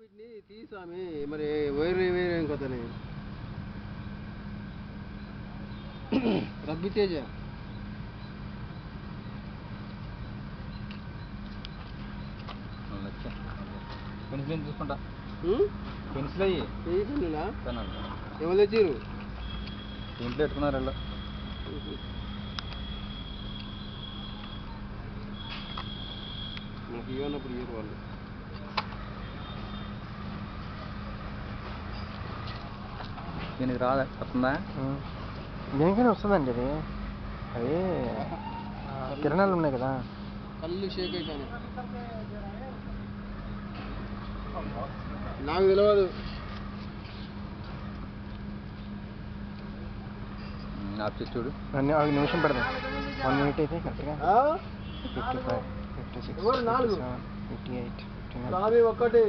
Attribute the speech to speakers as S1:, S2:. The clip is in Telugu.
S1: వీటిని తీసామి మరి వేరే వేరే ఇంకొతని రగ్గితేజ
S2: పెన్సిల్ చూసుకుంటా పెన్సిల్ అయ్యి
S1: పెన్సిల్లా ఎవరు తెచ్చారు
S2: ఇంట్లో పెట్టుకున్నారు వాళ్ళు
S1: నాకు ఇవ్వనప్పుడు ఇయ్యరు వాళ్ళు
S2: దీనికి రాదా వస్తుందా
S3: దేనికైనా వస్తుందండి అది అది కిరణాలు ఉన్నాయి కదా
S1: కళ్ళు షేక్ అవుతాను నాకు తెలియదు
S2: ఆప్ చూడు
S3: అన్ని 5 నిమిషం పెడదాం 1 మినిట్ అయితే కరెక్ట్గా 55 56 57 58 59
S1: ఒకటి